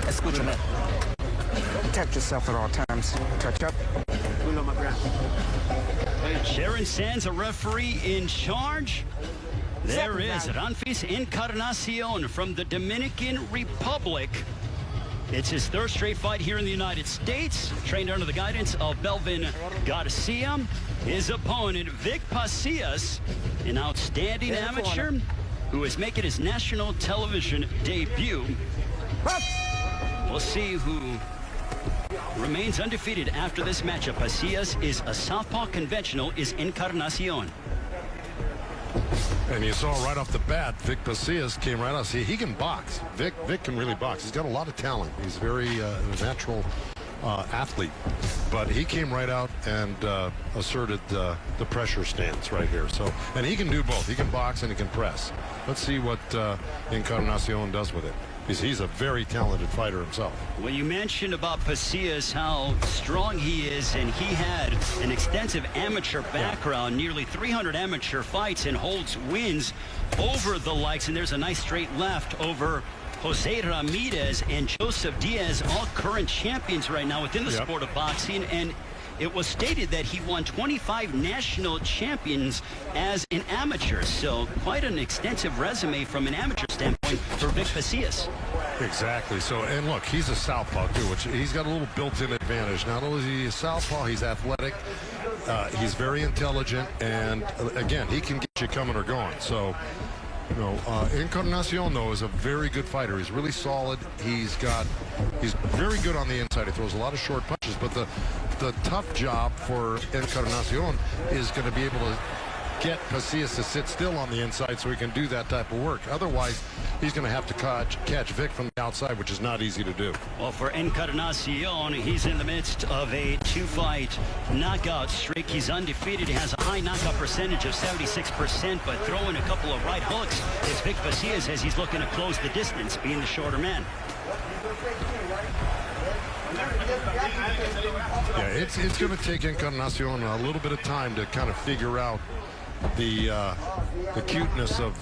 Escúchame. Protect yourself at all times. Touch up. Sharon Sands, a referee in charge. There is Ranfis Encarnacion from the Dominican Republic. It's his third straight fight here in the United States. Trained under the guidance of Belvin Garcia. His opponent, Vic Pasillas, an outstanding amateur who is making his national television debut. We'll see who remains undefeated after this matchup. Pasillas is a southpaw, conventional is Encarnacion. And you saw right off the bat, Vic Pasillas came right out. See, he can box. Vic can really box. He's got a lot of talent. He's very natural athlete. But he came right out and asserted the pressure stance right here. So, and he can do both. He can box and he can press. Let's see what Encarnacion does with it. He's a very talented fighter himself. Well, you mentioned about Pasillas, how strong he is, and he had an extensive amateur background, nearly 300 amateur fights, and holds wins over the likes, and there's a nice straight left over Jose Ramirez and Joseph Diaz, all current champions right now within the sport of boxing. And it was stated that he won 25 national champions as an amateur. So quite an extensive resume from an amateur standpoint for Vic Pasillas. Exactly. So, and look, he's a southpaw too, which he's got a little built-in advantage. Not only is he a southpaw, he's athletic, he's very intelligent, and again, he can get you coming or going. So, you know, Encarnacion, though, is a very good fighter. He's really solid. He's very good on the inside. He throws a lot of short punches, but the tough job for Encarnacion is going to be able to get Pasillas to sit still on the inside so he can do that type of work. Otherwise, he's going to have to catch Vic from the outside, which is not easy to do. Well, for Encarnacion, he's in the midst of a two-fight knockout streak. He's undefeated. He has a high knockout percentage of 76%, but throwing a couple of right hooks is Vic Pasillas as he's looking to close the distance, being the shorter man. Yeah, it's going to take Encarnacion a little bit of time to kind of figure out the cuteness of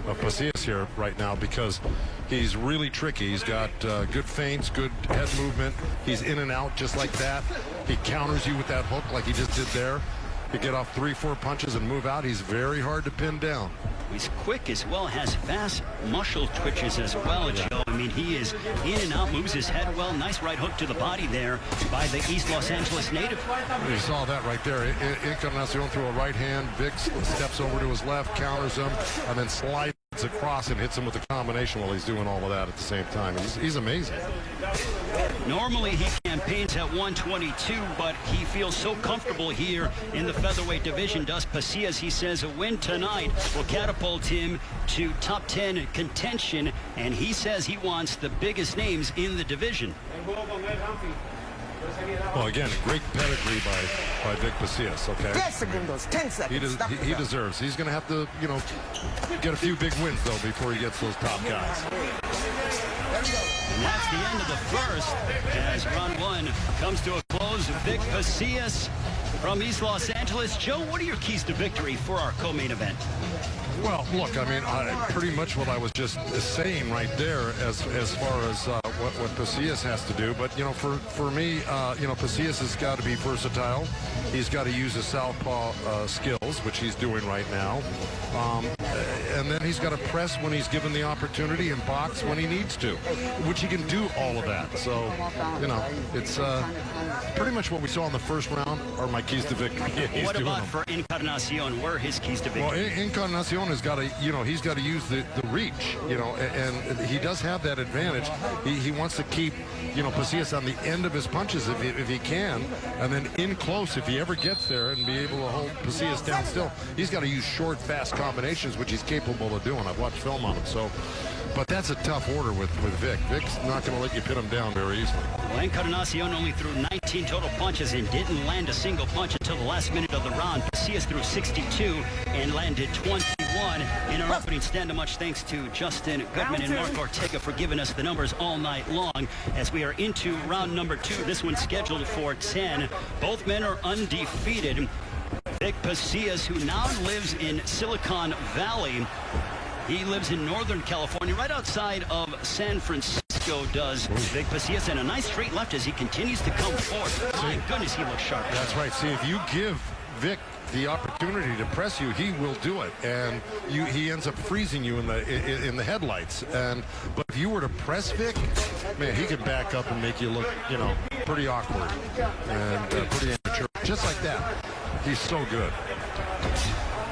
Pasillas here right now, because he's really tricky. He's got good feints, good head movement. He's in and out just like that. He counters you with that hook like he just did there. You get off 3-4 punches and move out. He's very hard to pin down. He's quick as well, has fast muscle twitches as well, Joe. I mean, he is in and out, moves his head well. Nice right hook to the body there by the East Los Angeles native. You saw that right there. Encarnacion threw a right hand. Vic steps over to his left, counters him, and then slides across and hits him with a combination while he's doing all of that at the same time. He's amazing. Normally he campaigns at 122, but he feels so comfortable here in the featherweight division. Does Pasillas. He says a win tonight will catapult him to top 10 contention, and he says he wants the biggest names in the division. Well, again, great pedigree by Vic Pasillas, okay? 10 seconds, 10 seconds. He deserves. He's going to have to, you know, get a few big wins, though, before he gets those top guys. And that's the end of the first as round one comes to a close. Vic Pasillas from East Los Angeles. Joe, what are your keys to victory for our co-main event? Well, look, I mean, pretty much what I was just saying right there as far as what Pasillas has to do. But, you know, for me, you know, Pasillas has got to be versatile. He's got to use his southpaw skills, which he's doing right now. And then he's got to press when he's given the opportunity and box when he needs to, which he can do all of that. So, you know, it's pretty much what we saw in the first round are my keys to victory. What about for Encarnacion? Where are his keys to victory? Well, Encarnacion has got to, you know, he's got to use the reach, you know, and he does have that advantage. He wants to keep, you know, Pasillas on the end of his punches if he can, and then in close if he ever gets there and be able to hold Pasillas down still. He's got to use short, fast combinations, which he's capable of doing. I've watched film on him, so. But that's a tough order with Vic. Vic's not going to let you pin him down very easily. Well, Encarnacion only threw 19 total punches and didn't land a single punch until the last minute of the round. Pasillas threw 62 and landed 21 in our opening stand. Much thanks to Justin Goodman and Mark Ortega for giving us the numbers all night long as we are into round number 2. This one's scheduled for 10. Both men are undefeated. Vic Pasillas, who now lives in Silicon Valley. He lives in Northern California, right outside of San Francisco. Lomachenko does Vic Pasillas, and a nice straight left as he continues to come forward. My goodness, he looks sharp. That's right. See, if you give Vic the opportunity to press you, he will do it, and he ends up freezing you in the headlights. But if you were to press Vic, man, he can back up and make you look, pretty awkward and pretty amateur, just like that. He's so good.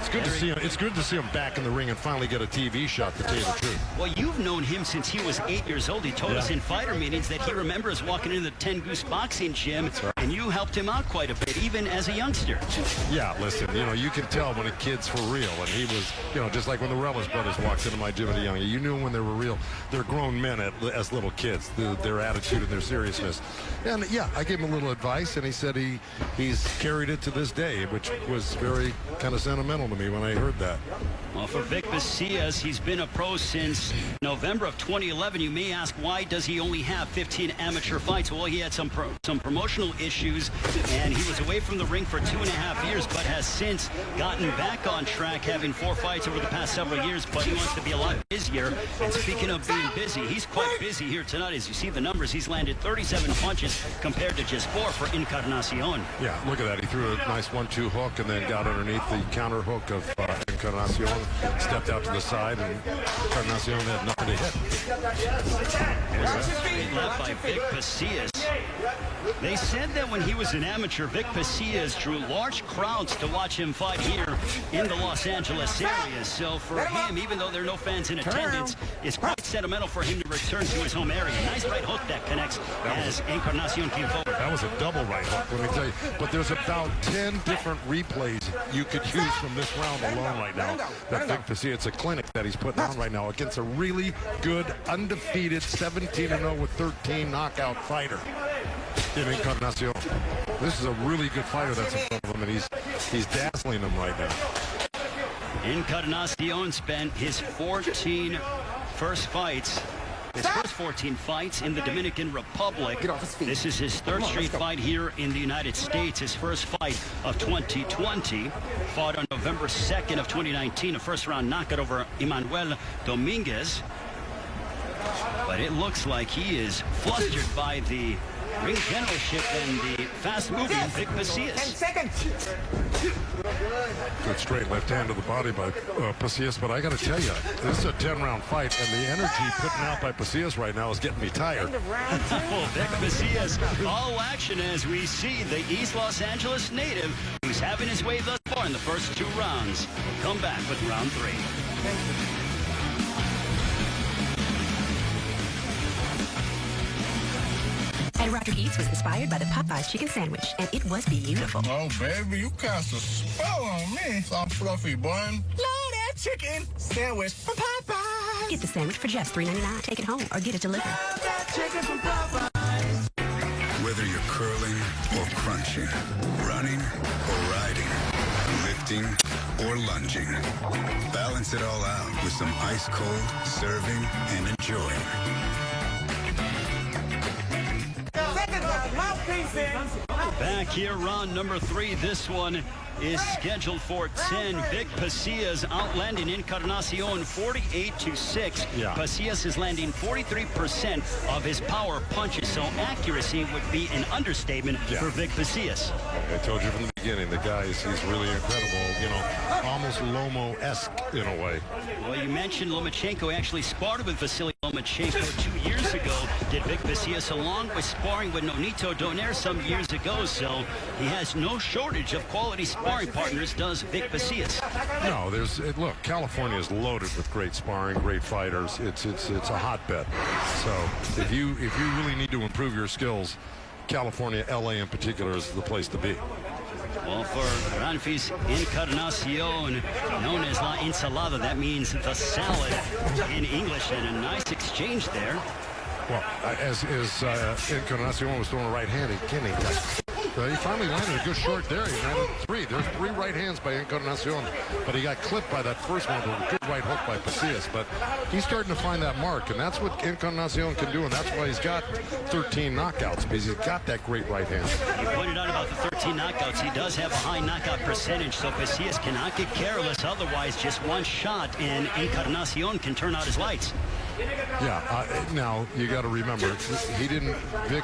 It's good to see him. It's good to see him back in the ring and finally get a TV shot, to tell you the truth. Well, you've known him since he was 8 years old. He told us in fighter meetings that he remembers walking into the 10 Goose boxing gym, and you helped him out quite a bit, even as a youngster. Yeah, listen, you can tell when a kid's for real, and he was, just like when the Relis brothers walked into my gym at a young age. You knew when they were real. They're grown men as little kids, their attitude and their seriousness. And yeah, I gave him a little advice, and he said he's carried it to this day, which was very kind of sentimental to me when I heard that. Well, for Vic Pasillas, he's been a pro since November of 2011. You may ask, why does he only have 15 amateur fights? Well, he had some promotional issues, and he was away from the ring for 2.5 years, but has since gotten back on track, having 4 fights over the past several years, but he wants to be a lot busier. And speaking of being busy, he's quite busy here tonight. As you see the numbers, he's landed 37 punches compared to just 4 for Encarnacion. Yeah, look at that. He threw a nice 1-2 hook and then got underneath the counter hook of Encarnacion, stepped out to the side, and Encarnacion had nothing to hit. Straight left by Vic Pasillas. They said that when he was an amateur, Vic Pasillas drew large crowds to watch him fight here in the Los Angeles area. So for him, even though there are no fans in attendance, it's quite sentimental for him to return to his home area. Nice right hook that connects as Encarnacion came forward. That was a double right hook, let me tell you. But there's about 10 different replays you could use from this round alone right now. That Vic Pasillas, it's a clinic that he's putting on right now against a really good, undefeated 17-0 with 13 knockout fighter in Encarnacion. This is a really good fighter that's in front of him, and he's dazzling him right now. Encarnacion spent his 14 first fights. His first 14 fights in the Dominican Republic. This is his third straight fight here in the United States. His first fight of 2020, fought on November 2nd of 2019, a first-round knockout over Emmanuel Dominguez. But it looks like he is flustered by the ring generalship and the fast-moving Vic Pasillas. Good straight left hand to the body by Pasillas, but I got to tell you, this is a 10-round fight, and the energy putting out by Pasillas right now is getting me tired. Oh, Vic Pasillas, all action as we see the East Los Angeles native who's having his way thus far in the first 2 rounds. Come back with round 3. And Roger Eats was inspired by the Popeyes chicken sandwich, and it was beautiful. Oh, baby, you cast a spell on me. Soft fluffy bun. Loaded chicken sandwich from Popeyes. Get the sandwich for just $3.99. Take it home or get it delivered. That chicken from Popeyes. Whether you're curling or crunching, running or riding, lifting or lunging, balance it all out with some ice cold serving and enjoying. Back here, round number 3. This one is scheduled for 10. Vic Pasillas outlanding Encarnacion 48-6. Yeah. Pasillas is landing 43% of his power punches, so accuracy would be an understatement for Vic Pasillas. I told you from the beginning, the guy he's really incredible, almost Lomo-esque in a way. Well, you mentioned Lomachenko. Actually sparred with Vasily Lomachenko 2 years ago. Did Vic Pasillas, along with sparring with Nonito Donaire some years ago, so he has no shortage of quality sparring partners, does Vic Pasillas. No, look, California is loaded with great sparring, great fighters. It's a hotbed. So if you really need to improve your skills, California, LA in particular, is the place to be. Well, for Ranfis Encarnacion, known as La Ensalada, that means the salad in English, and a nice exchange there. Well, as Encarnacion was throwing a right hand, he finally landed a good short there. He landed 3. There's 3 right hands by Encarnacion, but he got clipped by that first one with a good right hook by Pasillas. But he's starting to find that mark, and that's what Encarnacion can do, and that's why he's got 13 knockouts, because he's got that great right hand. You pointed out about the 13 knockouts. He does have a high knockout percentage, so Pasillas cannot get careless. Otherwise, just one shot, and Encarnacion can turn out his lights. Yeah, now you got to remember, Vic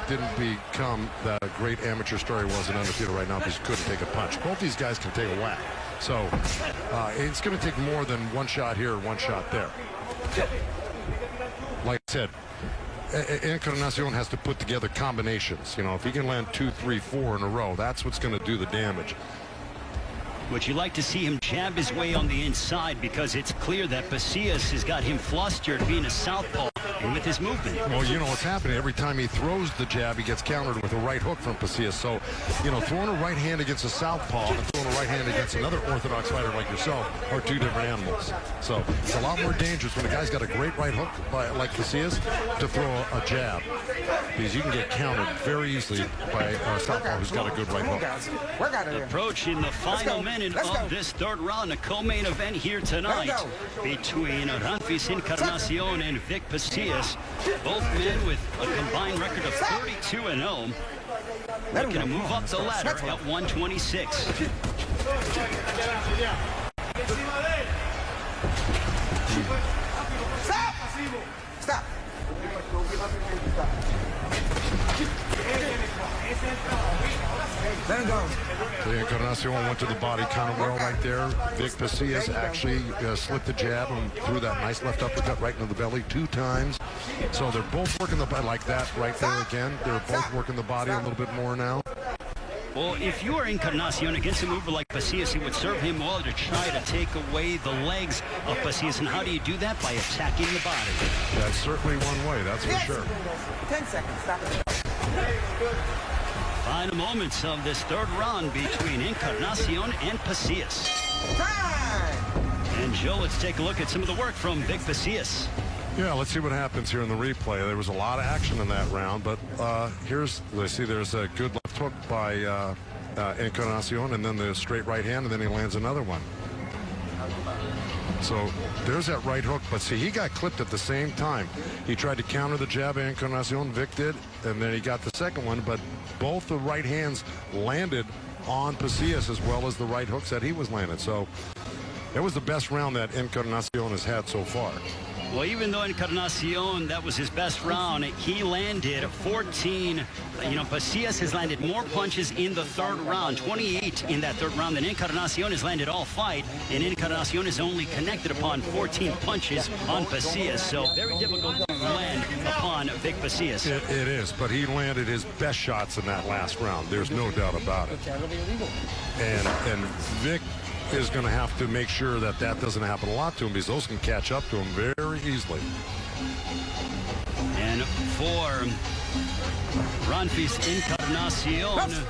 didn't become that great amateur star he was in undefeated right now because he couldn't take a punch. Both these guys can take a whack. So it's going to take more than one shot here, one shot there. Like I said, Encarnacion has to put together combinations. You know, if he can land 2, 3, 4 in a row, that's what's going to do the damage. Would you like to see him jab his way on the inside, because it's clear that Pasillas has got him flustered being a southpaw and with his movement. Well, you know what's happening. Every time he throws the jab, he gets countered with a right hook from Pasillas. So, you know, throwing a right hand against a southpaw and throwing a right hand against another orthodox fighter like yourself are two different animals. So it's a lot more dangerous when a guy's got a great right hook like Pasillas to throw a jab, because you can get countered very easily by a southpaw who's got a good right hook. Approaching the final minute of this third round, a co-main event here tonight between Ranfis Encarnacion and Vic Pasillas. Both men with a combined record of 32-0. Looking to move up the ladder at 126. Stop! Let him go. The Encarnacion went to the body kind of well right there. Vic Pasillas actually slipped the jab and threw that nice left uppercut right into the belly 2 times. So they're both working the body like that right there again. They're both working the body a little bit more now. Well, if you are Encarnacion against a mover like Pasillas, it would serve him well to try to take away the legs of Pasillas. And how do you do that? By attacking the body. That's certainly one way, that's for sure. 10 seconds. Stop it. Final moments of this third round between Encarnacion and Pasillas. And Joe, let's take a look at some of the work from Vic Pasillas. Yeah, let's see what happens here in the replay. There was a lot of action in that round, but there's a good left hook by Encarnacion, and then the straight right hand, and then he lands another one. So there's that right hook, but see, he got clipped at the same time. He tried to counter the jab Encarnacion, Vic did, and then he got the second one, but both the right hands landed on Pasillas as well as the right hooks that he was landing. So it was the best round that Encarnacion has had so far. Well, even though Encarnacion, that was his best round, he landed 14. You know, Pasillas has landed more punches in the third round, 28 in that third round, than Encarnacion has landed all fight. And Encarnacion is only connected upon 14 punches on Pasillas. So very difficult to land upon Vic Pasillas. It is, but he landed his best shots in that last round. There's no doubt about it. And Vic is going to have to make sure that that doesn't happen a lot to him, because those can catch up to him very easily. And for Ranfis Encarnacion,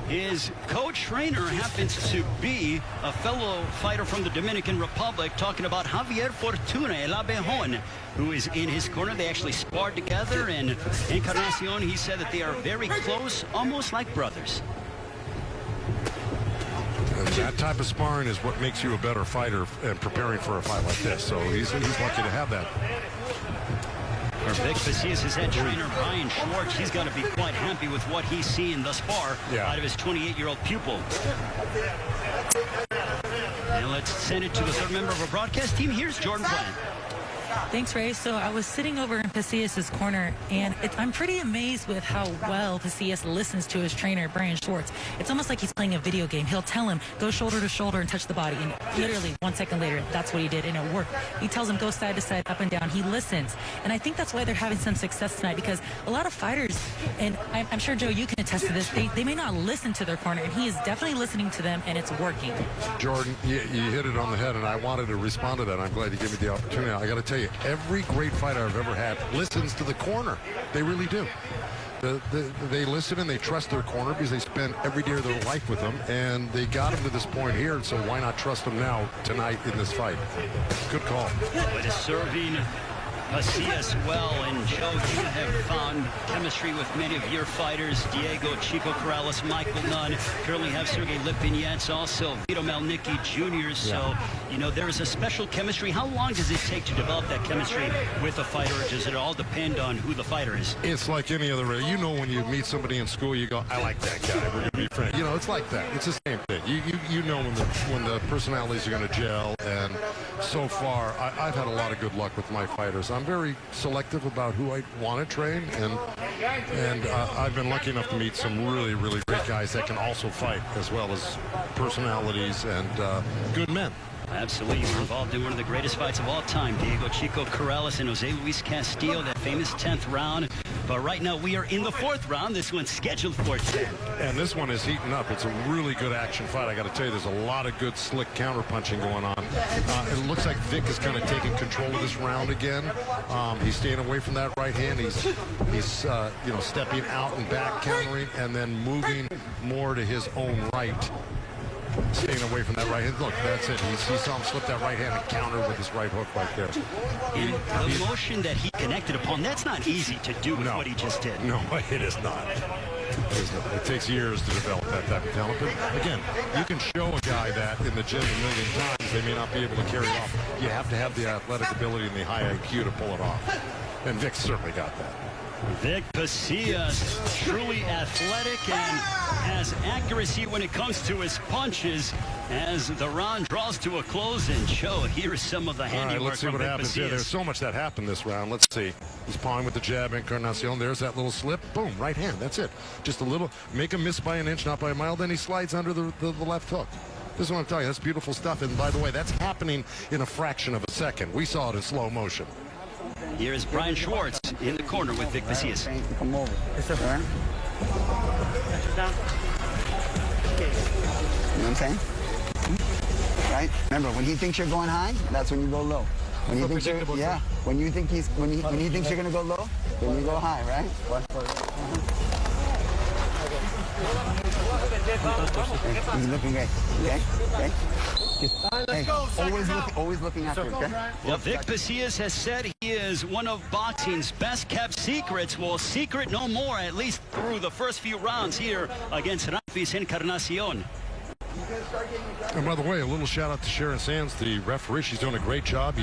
his co-trainer happens to be a fellow fighter from the Dominican Republic, talking about Javier Fortuna, El Abejon, who is in his corner. They actually sparred together, and Encarnacion, he said that they are very close, almost like brothers. And that type of sparring is what makes you a better fighter and preparing for a fight like this. So he's lucky to have that. For Vic Pasillas, his head trainer, Brian Schwartz, he's got to be quite happy with what he's seen thus far out of his 28-year-old pupil. And let's send it to the third member of our broadcast team. Here's Jordan Plant. Thanks, Ray. So I was sitting over in Pasillas' corner, and I'm pretty amazed with how well Pasillas listens to his trainer, Brian Schwartz. It's almost like he's playing a video game. He'll tell him, go shoulder to shoulder and touch the body. And literally 1 second later, that's what he did, and it worked. He tells him, go side to side, up and down. He listens. And I think that's why they're having some success tonight, because a lot of fighters, and I'm sure, Joe, you can attest to this, they may not listen to their corner, and he is definitely listening to them, and it's working. Jordan, you hit it on the head, and I wanted to respond to that. I'm glad you gave me the opportunity. I got to tell you, every great fighter I've ever had listens to the corner. They really do. They listen and they trust their corner because they spend every day of their life with them, and they got him to this point here, so why not trust them now, tonight, in this fight? Good call. But is serving Pasillas well, and Joe, you have found chemistry with many of your fighters, Diego, Chico Corrales, Michael Nunn, currently have Sergey Lipinets, also Vito Malnicki Jr., so, you know, there is a special chemistry. How long does it take to develop that chemistry with a fighter, or does it all depend on who the fighter is? It's like any other, you know, when you meet somebody in school, you go, I like that guy, we're going to be friends. You know, it's like that. It's the same thing. You know when the personalities are going to gel, and so far, I've had a lot of good luck with my fighters. I'm very selective about who I want to train, and I've been lucky enough to meet some really, really great guys that can also fight, as well as personalities and good men. Absolutely. You were involved in one of the greatest fights of all time. Diego Chico Corrales and Jose Luis Castillo, that famous 10th round. But right now we are in the 4th round. This one's scheduled for 10. And this one is heating up. It's a really good action fight. I got to tell you, there's a lot of good slick counter-punching going on. It looks like Vic is kind of taking control of this round again. He's staying away from that right hand. He's you know, stepping out and back, countering, and then moving more to his own right. Staying away from that right hand. Look, that's it. He saw him slip that right hand and counter with his right hook right there. And the motion that he connected upon, that's not easy to do with what he just did. No, it is not. It takes years to develop that type of talent. But again, you can show a guy that in the gym a million times, they may not be able to carry it off. You have to have the athletic ability and the high IQ to pull it off. And Vic certainly got that. Vic Pasillas, truly athletic and has accuracy when it comes to his punches as the round draws to a close. And Joe, here's some of the handiwork. All right, let's see what happens here. There's so much that happened this round. Let's see. He's pawing with the jab, Encarnacion. There's that little slip. Boom, right hand. That's it. Just a little, make him miss by an inch, not by a mile. Then he slides under the left hook. This is what I'm telling you. That's beautiful stuff. And by the way, that's happening in a fraction of a second. We saw it in slow motion. Here is Brian Schwartz in the corner with Vic Pasillas. Come over. Yes, sir. All right. You know what I'm saying? Right? Remember, when he thinks you're going high, that's when you go low. When he thinks you're, yeah. When you think when he thinks you're gonna go low, then you go high, right? He's looking great. Okay? Okay? Hey, always looking after it, okay? Well, Vic Pasillas has said he is one of boxing's best-kept secrets. Well, secret no more, at least through the first few rounds here against Ranfis Encarnacion. And by the way, a little shout out to Sharon Sands, the referee. She's doing a great job.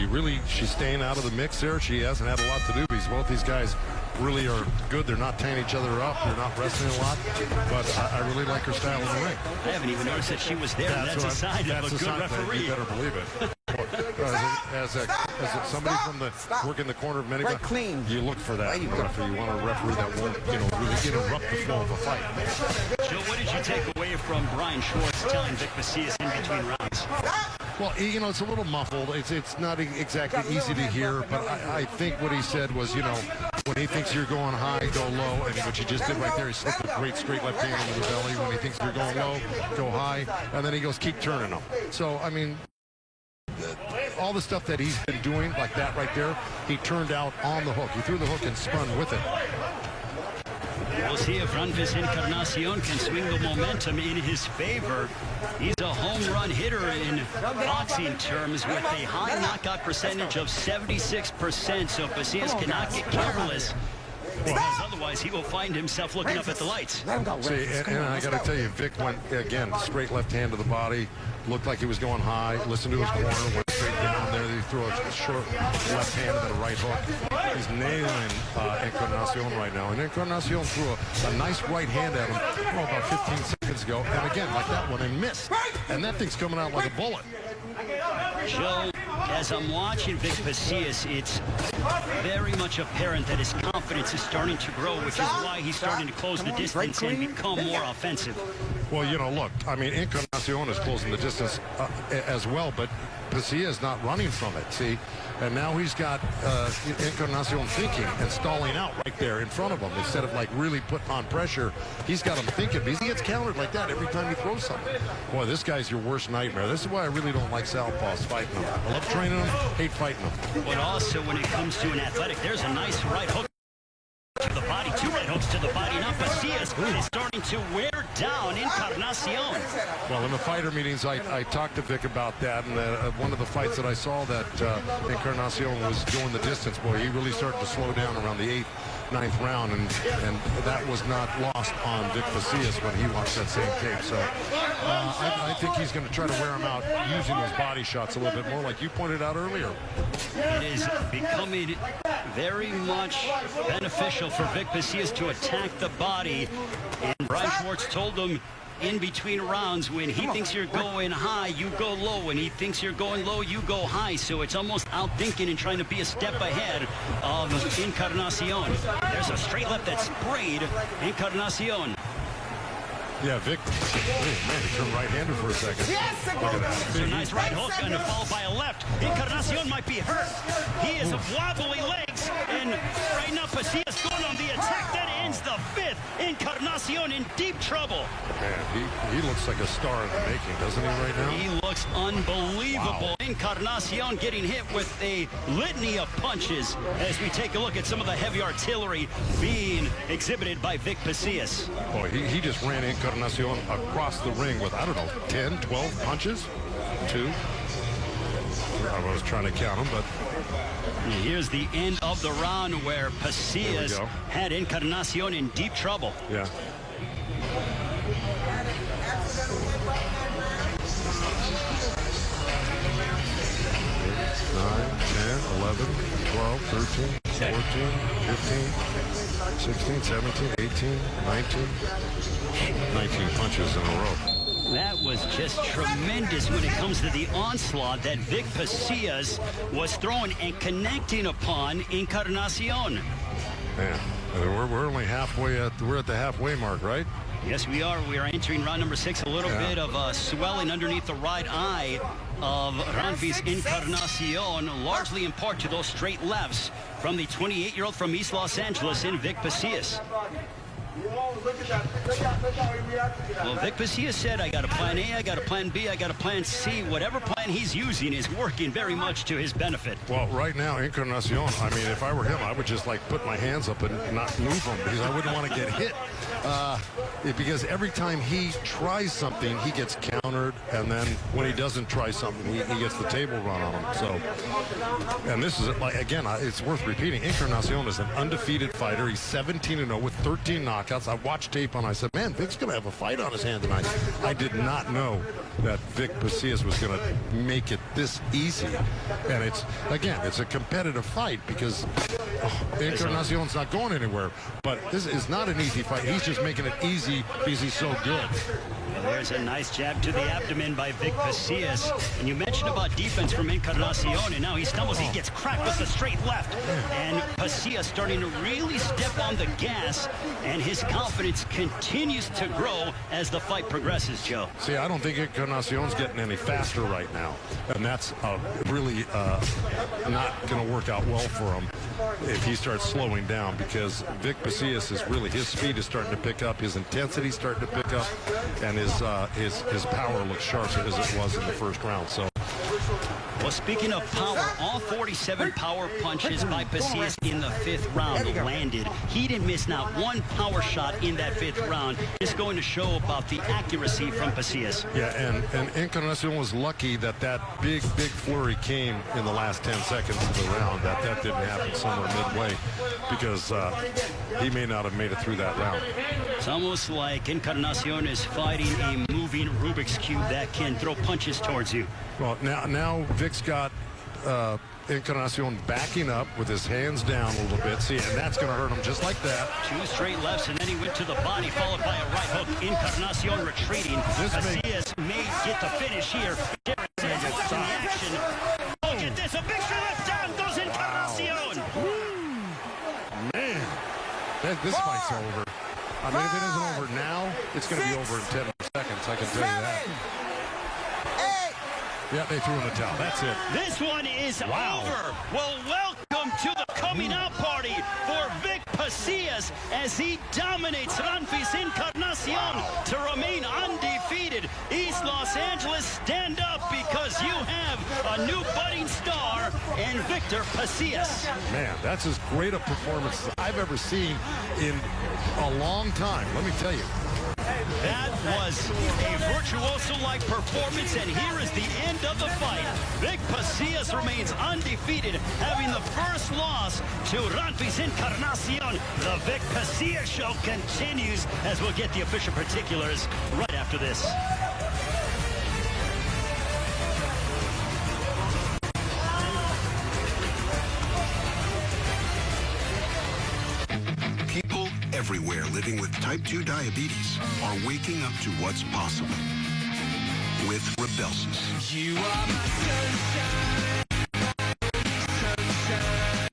She's staying out of the mix there. She hasn't had a lot to do because both these guys really are good. They're not tearing each other up. They're not wrestling a lot. But I really like her style in the ring. I haven't even noticed that she was there. That's a sign of a good referee. You better believe it. As somebody from working the corner of many, right, clean. You look for that. You want a referee that won't, really interrupt the flow of a fight. Joe, what did you take away from Brian Schwartz telling Vic Pasillas in between rounds? Well, it's a little muffled. It's not exactly easy to hear, but I think what he said was, when he thinks you're going high, go low, and what you just did right there, he slipped a great straight left hand into the belly. When he thinks you're going low, go high, and then he goes, keep turning them. So, I mean, all the stuff that he's been doing, like that right there, he turned out on the hook. He threw the hook and spun with it. We'll see if Ranfis Encarnacion can swing the momentum in his favor. He's a home run hitter in boxing terms with a high knockout percentage of 76%. So Pasillas cannot get careless, because otherwise he will find himself looking up at the lights. See, and I got to tell you, Vic went, again, straight left hand to the body. Looked like he was going high. Listened to his corner. Went straight down there. He threw a short left hand and then a right hook. He's nailing Encarnacion right now. And Encarnacion threw a nice right hand at him about 15 seconds ago. And again, like that one, and missed. And that thing's coming out like a bullet. Joe, as I'm watching Vic Pasillas, it's very much apparent that his confidence is starting to grow, which is why he's starting to close the distance and become more offensive. Well, look, I mean, Encarnacion is closing the distance as well, but Pasillas is not running from it, see? And now he's got Encarnacion thinking and stalling out right there in front of him. Instead of, really putting on pressure, he's got him thinking, because he gets countered like that every time he throws something. Boy, this guy's your worst nightmare. This is why I really don't like southpaws fighting him. I love training him, hate fighting him. But also, when it comes to an athletic, there's a nice right hook to the body, 2 right hooks to the body. Now Pasillas is starting to wear down Encarnacion. Well, in the fighter meetings, I talked to Vic about that, and one of the fights that I saw that Encarnacion was going the distance. Boy, he really started to slow down around the 8th, 9th round, and that was not lost on Vic Pasillas when he watched that same tape. So I think he's going to try to wear him out using those body shots a little bit more, like you pointed out earlier. It is becoming very much beneficial for Vic Pasillas to attack the body. And Brian Schwartz told him in between rounds. When he thinks you're going high, you go low. When he thinks you're going low, you go high. So it's almost out-thinking and trying to be a step ahead of Encarnacion. There's a straight left that sprayed Encarnacion. Yeah, Vic, man, he turned right-handed for a second. Look at that. It's a nice right hook and followed by a left. Encarnacion might be hurt. He has wobbly legs. And right now, Pasillas going on the attack. That ends the fifth. Encarnacion in deep trouble. Man, he looks like a star in the making, doesn't he, right now? He looks unbelievable. Wow. Encarnacion getting hit with a litany of punches as we take a look at some of the heavy artillery being exhibited by Vic Pasillas. Boy, he just ran Encarnacion across the ring with, I don't know, 10, 12 punches? 2? I was trying to count them, but... Here's the end of the round where Pasillas had Encarnacion in deep trouble. Yeah. 9, 10, 11, 12, 13, 14, 15, 16, 17, 18, 19 punches in a row. That was just tremendous when it comes to the onslaught that Vic Pasillas was throwing and connecting upon Encarnacion. Man, we're only halfway we're at the halfway mark, right? Yes, we are. We are entering round number 6. A little bit of swelling underneath the right eye of Ranfis Encarnacion, largely in part to those straight lefts from the 28-year-old from East Los Angeles in Vic Pasillas. Well, Vic Pasillas said, I got a plan A, I got a plan B, I got a plan C. Whatever plan he's using is working very much to his benefit. Well, right now, Encarnacion, I mean, if I were him, I would just, like, put my hands up and not move them because I wouldn't want to get hit. Because every time he tries something, he gets countered, and then when he doesn't try something, he gets the table run on him. So, and this is, like, again, it's worth repeating. Encarnacion is an undefeated fighter. He's 17-0 with 13 knockouts. I watched tape on. I said, man, Vic's going to have a fight on his hand tonight. I did not know that Vic Pasillas was going to make it this easy. And it's, again, it's a competitive fight because Encarnacion's not going anywhere. But this is not an easy fight. He's just making it easy because he's so good. There's a nice jab to the abdomen by Vic Pasillas. And you mentioned about defense from Encarnacion, and now he stumbles. He gets cracked with the straight left. And Pasillas starting to really step on the gas, and his confidence continues to grow as the fight progresses, Joe. See, I don't think Encarnacion's getting any faster right now. And that's really not going to work out well for him if he starts slowing down, because Vic Pasillas is really, his speed is starting to pick up, his intensity is starting to pick up, and his power looks sharp as it was in the first round. So, well, speaking of power, all 47 power punches by Pasillas in the 5th round landed. He didn't miss not one power shot in that 5th round. Just going to show about the accuracy from Pasillas. Yeah, and Encarnacion was lucky that big flurry came in the last 10 seconds of the round. That didn't happen somewhere midway, because he may not have made it through that round. It's almost like Encarnacion is fighting a moving Rubik's Cube that can throw punches towards you. Well, now Vic's got Encarnacion backing up with his hands down a little bit. See, and that's going to hurt him just like that. 2 straight lefts, and then he went to the body, followed by a right hook. Encarnacion retreating. Pasillas may get the finish here. Derek says it's in the action. Look at this. A big left down goes Encarnacion. Wow. Man, this fight's over. I mean, if it isn't over now, it's going to be over in 10 seconds, I can tell you that. Yeah, they threw in the towel. That's it. This one is over. Well, welcome to the coming out party for Vic Pasillas as he dominates Ranfis Encarnacion to remain undefeated. East Los Angeles, stand up because you have a new budding star in Victor Pasillas. Man, that's as great a performance as I've ever seen in a long time, let me tell you. That was a virtuoso-like performance, and here is the end of the fight. Vic Pasillas remains undefeated, having the first loss to Ranfis Encarnacion. The Vic Pasillas show continues as we'll get the official particulars right after this. People everywhere living with type 2 diabetes are waking up to what's possible with Rybelsus. You are my sunshine.